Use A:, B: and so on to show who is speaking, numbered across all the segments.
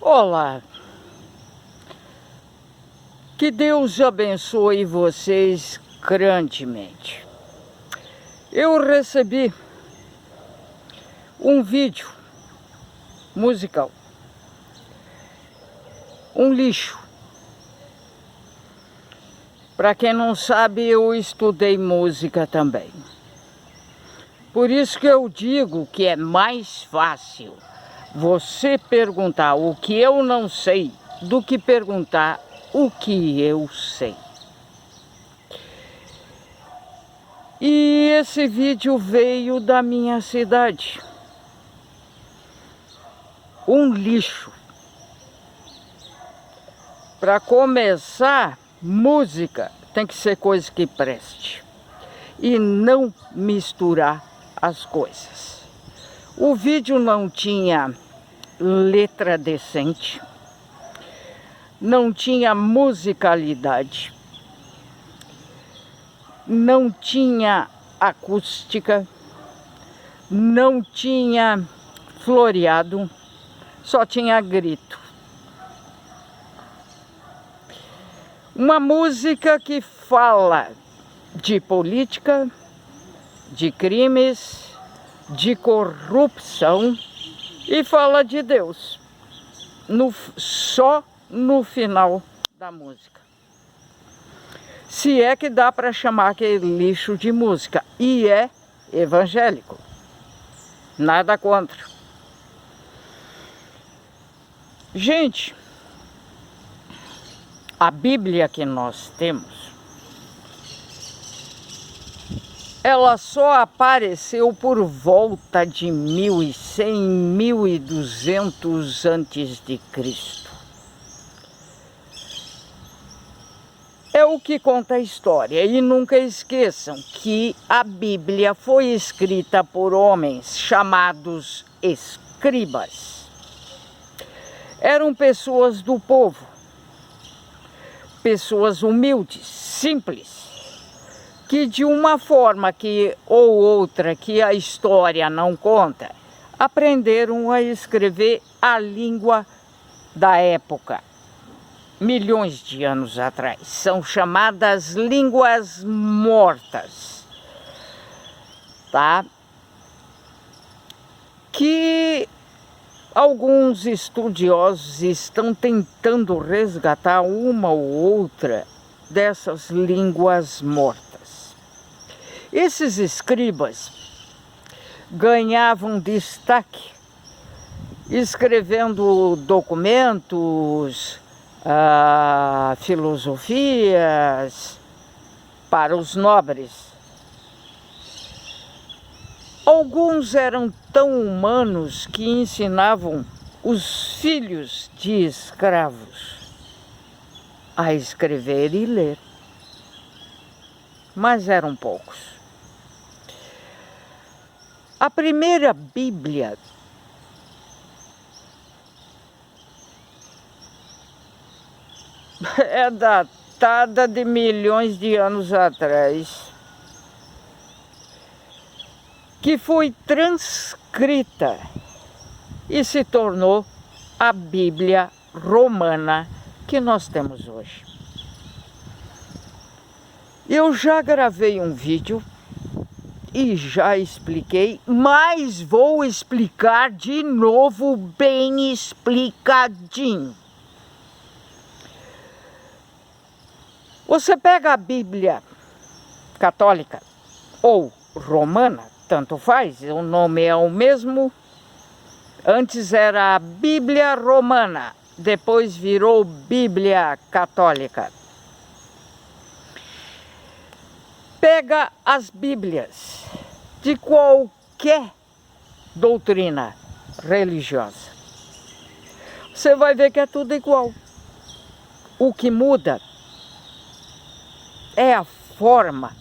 A: Olá, que Deus abençoe vocês grandemente. Eu recebi um vídeo musical, um lixo. Para quem não sabe, eu estudei música também. Por isso que eu digo que é mais fácil você perguntar o que eu não sei do que perguntar o que eu sei. E esse vídeo veio da minha cidade. Um lixo. Para começar, música tem que ser coisa que preste. E não misturar as coisas. O vídeo não tinha letra decente, não tinha musicalidade, não tinha acústica, não tinha floreado, só tinha grito. Uma música que fala de política, de crimes, de corrupção e fala de Deus só no final da música. Se é que dá para chamar aquele lixo de música, e é evangélico, nada contra. Gente, a Bíblia que nós temos, ela só apareceu por volta de 1100, 1200 antes de Cristo. É o que conta a história. E nunca esqueçam que a Bíblia foi escrita por homens chamados escribas. Eram pessoas do povo, pessoas humildes, simples, que de uma forma ou outra que a história não conta, aprenderam a escrever a língua da época, milhões de anos atrás. São chamadas línguas mortas, tá? Que alguns estudiosos estão tentando resgatar uma ou outra dessas línguas mortas. Esses escribas ganhavam destaque escrevendo documentos, filosofias para os nobres. Alguns eram tão humanos que ensinavam os filhos de escravos a escrever e ler, mas eram poucos. A primeira Bíblia é datada de milhões de anos atrás, que foi transcrita e se tornou a Bíblia romana que nós temos hoje. Eu já gravei um vídeo e já expliquei, mas vou explicar de novo bem explicadinho. Você pega a Bíblia católica ou romana, tanto faz, o nome é o mesmo. Antes era a Bíblia romana, depois virou Bíblia católica. Pega as Bíblias de qualquer doutrina religiosa, você vai ver que é tudo igual. O que muda é a forma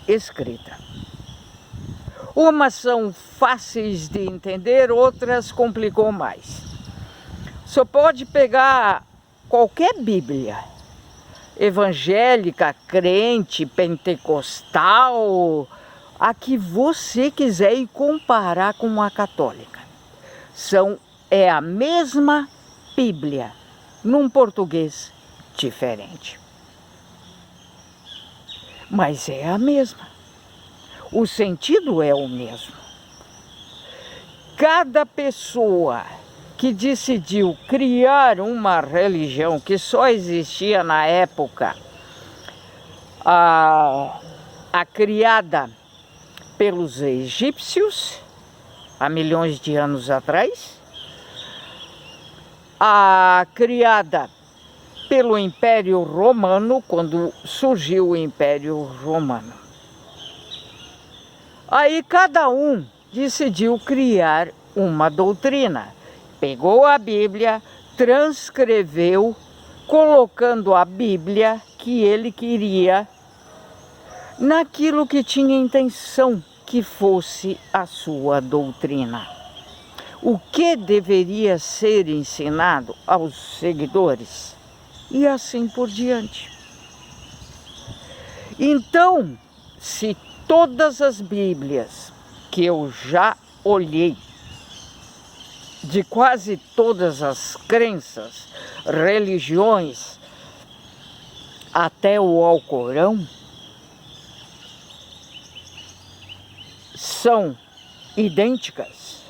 A: escrita. Umas são fáceis de entender, outras complicou mais. Você pode pegar qualquer Bíblia, evangélica, crente, pentecostal, a que você quiser, e comparar com a católica. É a mesma Bíblia num português diferente. Mas é a mesma. O sentido é o mesmo. Cada pessoa que decidiu criar uma religião que só existia na época, a criada pelos egípcios, há milhões de anos atrás, a criada pelo Império Romano, quando surgiu o Império Romano. Aí cada um decidiu criar uma doutrina. Pegou a Bíblia, transcreveu, colocando a Bíblia que ele queria naquilo que tinha intenção que fosse a sua doutrina. O que deveria ser ensinado aos seguidores e assim por diante. Então, se todas as Bíblias que eu já olhei, de quase todas as crenças, religiões, até o Alcorão, são idênticas.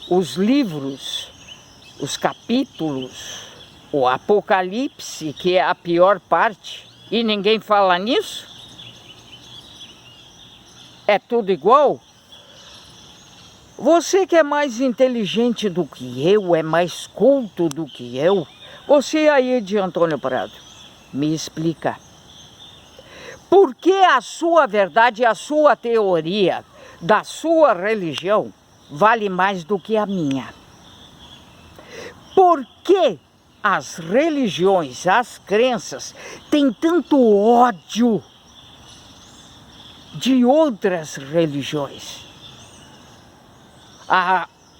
A: Os livros, os capítulos, o Apocalipse, que é a pior parte, e ninguém fala nisso, é tudo igual. Você que é mais inteligente do que eu, é mais culto do que eu, você aí de Antônio Prado, me explica. Por que a sua verdade, a sua teoria da sua religião vale mais do que a minha? Por que as religiões, as crenças, têm tanto ódio de outras religiões?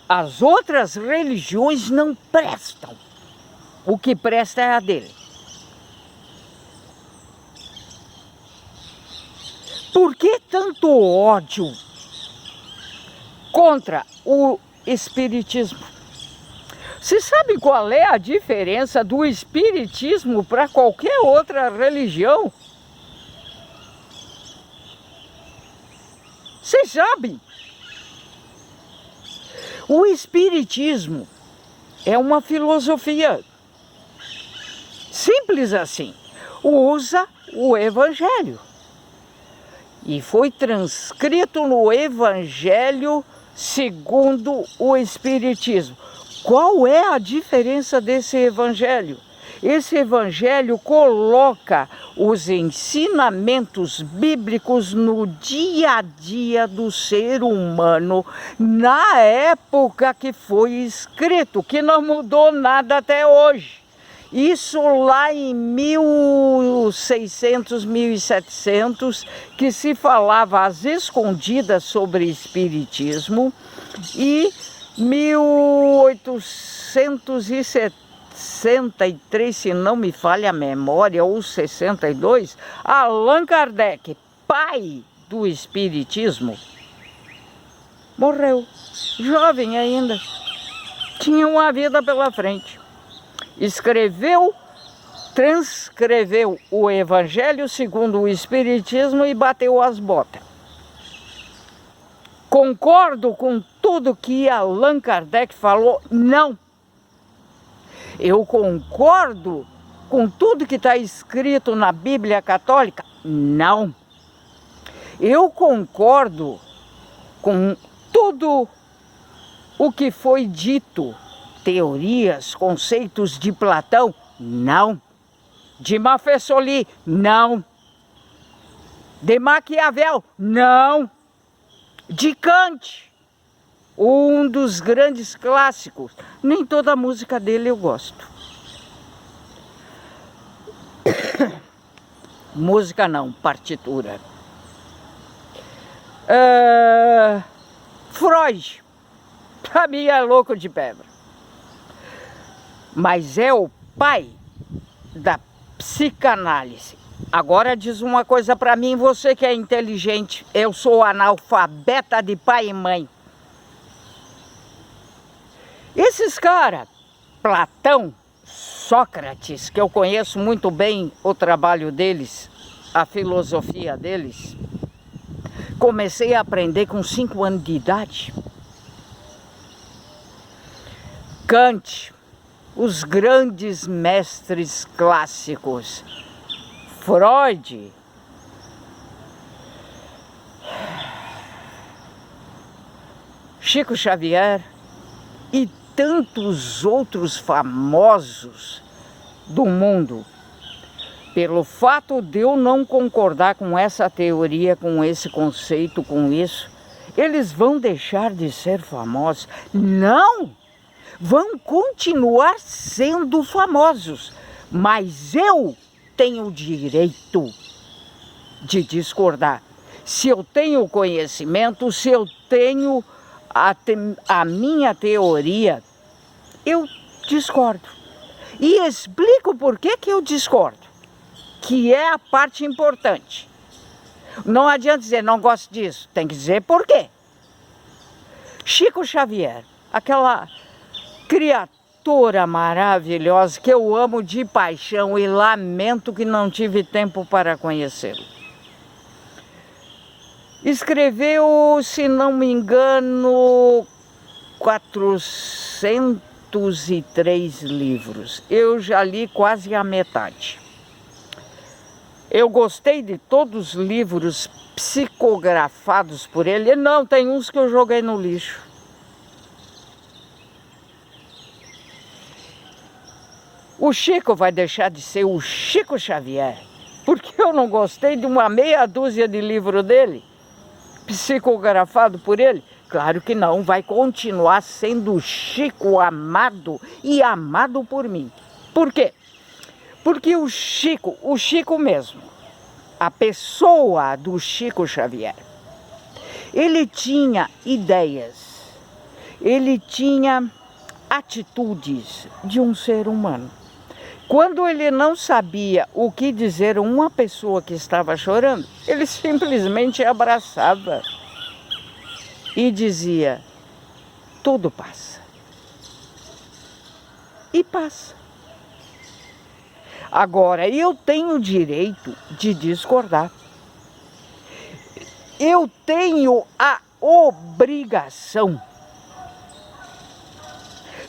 A: As outras religiões não prestam. O que presta é a dele. Por que tanto ódio contra o espiritismo? Você sabe qual é a diferença do espiritismo para qualquer outra religião? Vocês sabem? O espiritismo é uma filosofia simples assim. Usa o evangelho. E foi transcrito no evangelho segundo o espiritismo. Qual é a diferença desse evangelho? Esse evangelho coloca os ensinamentos bíblicos no dia a dia do ser humano, na época que foi escrito, que não mudou nada até hoje. Isso lá em 1600, 1700, que se falava às escondidas sobre espiritismo, e 1863, se não me falha a memória, ou 62, Allan Kardec, pai do espiritismo, morreu, jovem ainda, tinha uma vida pela frente. Escreveu, transcreveu o evangelho segundo o espiritismo e bateu as botas. Concordo com tudo que Allan Kardec falou? Não. Eu concordo com tudo que está escrito na Bíblia Católica? Não. Eu concordo com tudo o que foi dito, teorias, conceitos de Platão? Não. De Maffesoli? Não. De Maquiavel? Não. De Kant, um dos grandes clássicos. Nem toda a música dele eu gosto. Música não, partitura. Freud, pra mim é louco de pedra. Mas é o pai da psicanálise. Agora diz uma coisa para mim, você que é inteligente, eu sou analfabeta de pai e mãe. Esses caras Platão, Sócrates, que eu conheço muito bem o trabalho deles, a filosofia deles, comecei a aprender com 5 anos de idade. Kant, os grandes mestres clássicos, Freud, Chico Xavier e tantos outros famosos do mundo. Pelo fato de eu não concordar com essa teoria, com esse conceito, com isso, eles vão deixar de ser famosos? Não! Vão continuar sendo famosos, mas eu tenho o direito de discordar. Se eu tenho conhecimento, se eu tenho a minha teoria, eu discordo. E explico por que eu discordo, que é a parte importante. Não adianta dizer, não gosto disso, tem que dizer por quê. Chico Xavier, aquela criatura maravilhosa que eu amo de paixão e lamento que não tive tempo para conhecê-lo. Escreveu, se não me engano, 403 livros. Eu já li quase a metade. Eu gostei de todos os livros psicografados por ele. Não, tem uns que eu joguei no lixo. O Chico vai deixar de ser o Chico Xavier, porque eu não gostei de uma meia dúzia de livro dele, psicografado por ele? Claro que não, vai continuar sendo o Chico amado e amado por mim. Por quê? Porque o Chico mesmo, a pessoa do Chico Xavier, ele tinha ideias, ele tinha atitudes de um ser humano. Quando ele não sabia o que dizer a uma pessoa que estava chorando, ele simplesmente abraçava e dizia, tudo passa. E passa. Agora, eu tenho o direito de discordar. Eu tenho a obrigação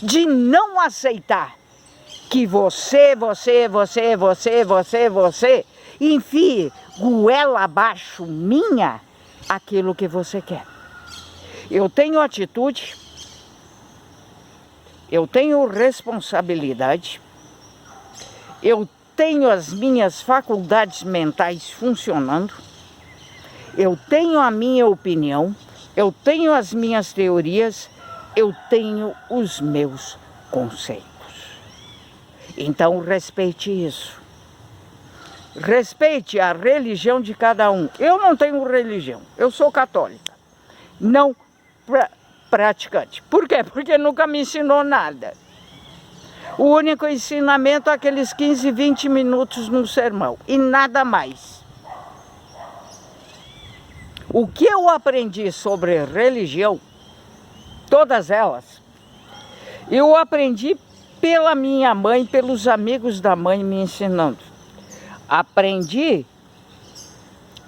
A: de não aceitar que você enfie goela abaixo minha aquilo que você quer. Eu tenho atitude, eu tenho responsabilidade, eu tenho as minhas faculdades mentais funcionando, eu tenho a minha opinião, eu tenho as minhas teorias, eu tenho os meus conceitos. Então respeite isso. Respeite a religião de cada um. Eu não tenho religião, eu sou católica, não praticante. Por quê? Porque nunca me ensinou nada. O único ensinamento é aqueles 15, 20 minutos no sermão e nada mais. O que eu aprendi sobre religião, todas elas, eu aprendi pela minha mãe, pelos amigos da mãe me ensinando. Aprendi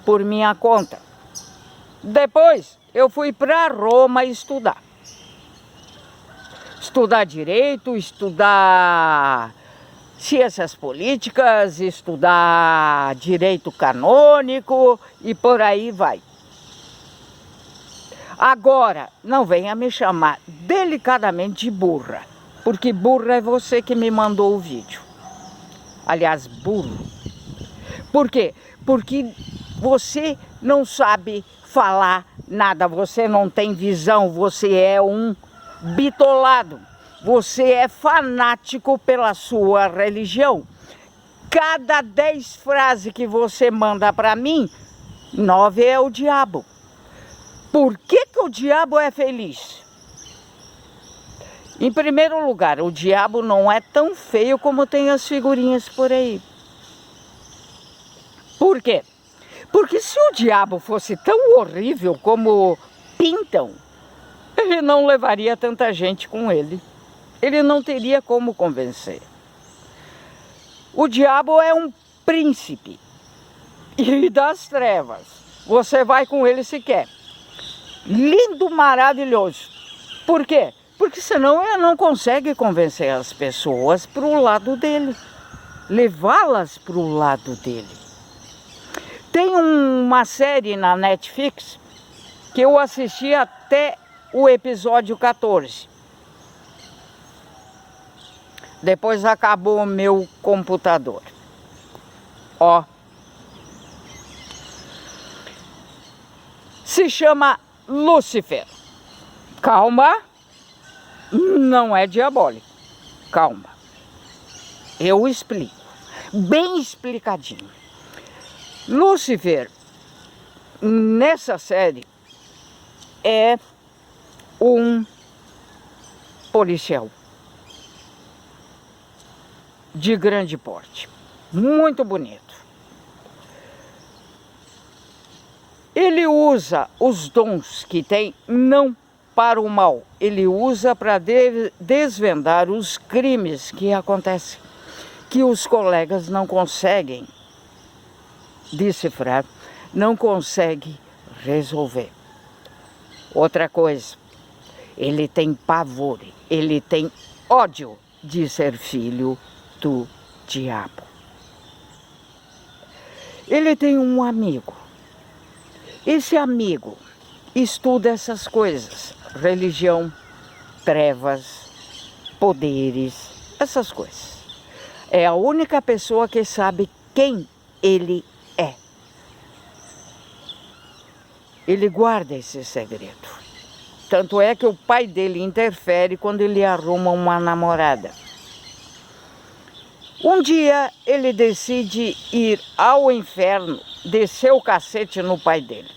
A: por minha conta. Depois eu fui para Roma estudar. Estudar direito, estudar ciências políticas, estudar direito canônico e por aí vai. Agora, não venha me chamar delicadamente de burra, porque burra é você que me mandou o vídeo. Aliás, burro. Por quê? Porque você não sabe falar nada, você não tem visão, você é um bitolado, você é fanático pela sua religião. Cada 10 frases que você manda para mim, 9 é o diabo. Por que o diabo é feliz? Em primeiro lugar, o diabo não é tão feio como tem as figurinhas por aí. Por quê? Porque se o diabo fosse tão horrível como pintam, ele não levaria tanta gente com ele. Ele não teria como convencer. O diabo é um príncipe e das trevas. Você vai com ele se quer. Lindo, maravilhoso. Por quê? Porque senão ele não consegue convencer as pessoas para o lado dele. Levá-las para o lado dele. Tem uma série na Netflix que eu assisti até o episódio 14. Depois acabou o meu computador. Ó. Se chama Lúcifer. Calma. Não é diabólico. Calma. Eu explico. Bem explicadinho. Lúcifer, nessa série, é um policial de grande porte, muito bonito. Ele usa os dons que tem não para o mal, ele usa para desvendar os crimes que acontecem, que os colegas não conseguem decifrar, não conseguem resolver. Outra coisa, ele tem pavor, ele tem ódio de ser filho do diabo. Ele tem um amigo. Esse amigo estuda essas coisas, religião, trevas, poderes, essas coisas. É a única pessoa que sabe quem ele é. Ele guarda esse segredo. Tanto é que o pai dele interfere quando ele arruma uma namorada. Um dia ele decide ir ao inferno, descer o cacete no pai dele.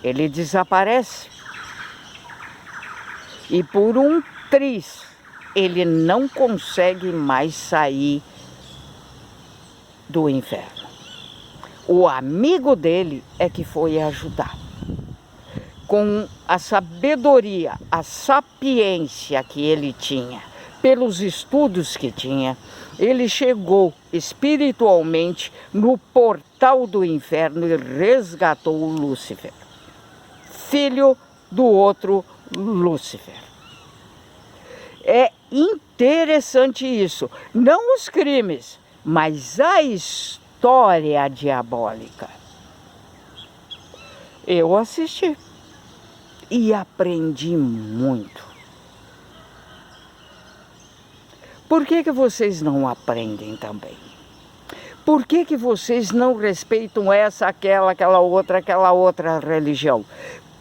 A: Ele desaparece. E por um triz, ele não consegue mais sair do inferno. O amigo dele é que foi ajudar. Com a sabedoria, a sapiência que ele tinha, pelos estudos que tinha, ele chegou espiritualmente no portal do inferno e resgatou o Lúcifer, filho do outro Lúcifer. É interessante isso, não os crimes, mas a história diabólica. Eu assisti e aprendi muito. Por que vocês não aprendem também? Por que vocês não respeitam essa, aquela outra religião?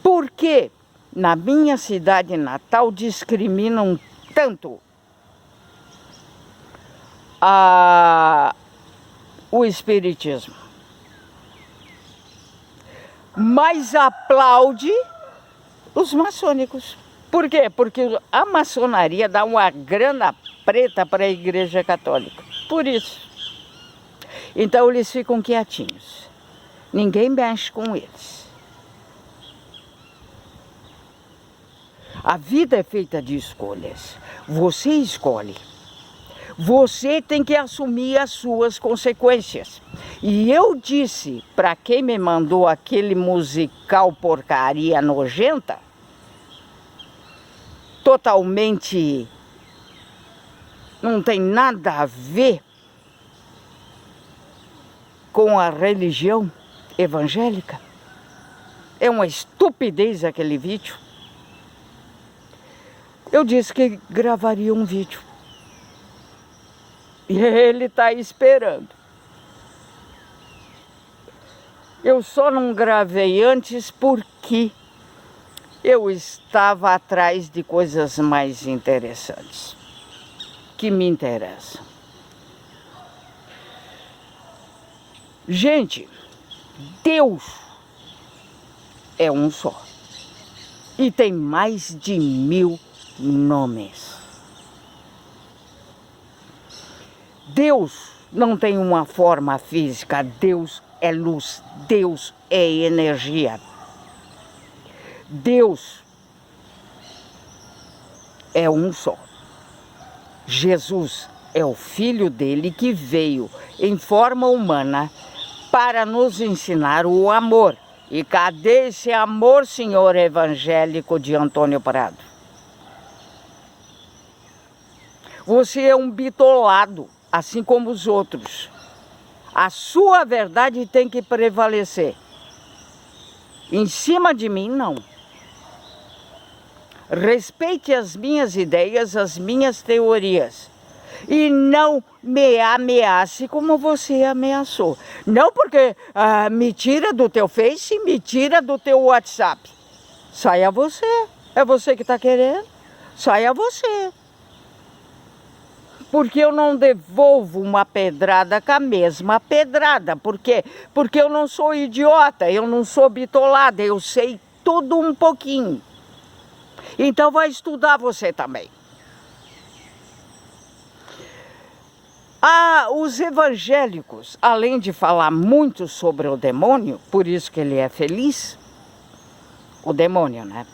A: Por que na minha cidade natal discriminam tanto o espiritismo? Mas aplaude os maçônicos. Por quê? Porque a maçonaria dá uma grana preta para a Igreja Católica. Por isso. Então eles ficam quietinhos. Ninguém mexe com eles. A vida é feita de escolhas. Você escolhe. Você tem que assumir as suas consequências. E eu disse para quem me mandou aquele musical porcaria nojenta, totalmente não tem nada a ver com a religião evangélica. É uma estupidez aquele vídeo. Eu disse que gravaria um vídeo. E ele está esperando. Eu só não gravei antes porque eu estava atrás de coisas mais interessantes, que me interessam. Gente, Deus é um só. E tem mais de 1000 nomes. Deus não tem uma forma física. Deus é luz. Deus é energia. Deus é um só. Jesus é o Filho dele que veio em forma humana para nos ensinar o amor. E cadê esse amor, senhor evangélico de Antônio Prado? Você é um bitolado, assim como os outros. A sua verdade tem que prevalecer. Em cima de mim, não. Respeite as minhas ideias, as minhas teorias. E não me ameace como você ameaçou. Não porque me tira do teu Face, me tira do teu WhatsApp. Saia você. É você que está querendo. Saia você. Porque eu não devolvo uma pedrada com a mesma pedrada. Por quê? Porque eu não sou idiota, eu não sou bitolada, eu sei tudo um pouquinho. Então vai estudar você também. Os evangélicos, além de falar muito sobre o demônio, por isso que ele é feliz, o demônio, né?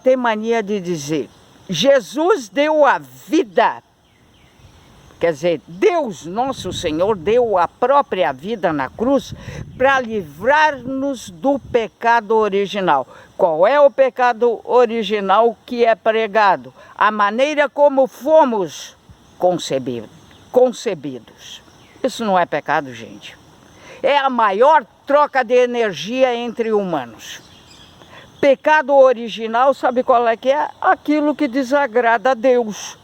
A: Tem mania de dizer, Jesus deu a vida. Quer dizer, Deus, nosso Senhor, deu a própria vida na cruz para livrar-nos do pecado original. Qual é o pecado original que é pregado? A maneira como fomos concebidos. Isso não é pecado, gente. É a maior troca de energia entre humanos. Pecado original, sabe qual é que é? Aquilo que desagrada a Deus.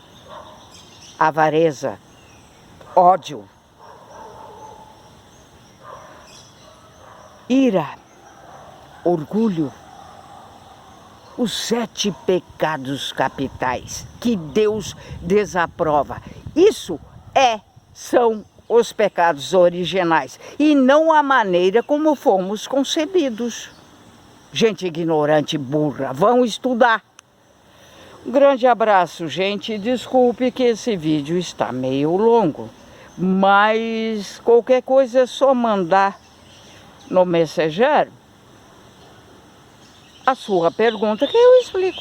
A: Avareza, ódio, ira, orgulho, os 7 pecados capitais que Deus desaprova. Isso são os pecados originais e não a maneira como fomos concebidos. Gente ignorante, burra, vão estudar. Um grande abraço, gente. Desculpe que esse vídeo está meio longo, mas qualquer coisa é só mandar no Messenger a sua pergunta que eu explico.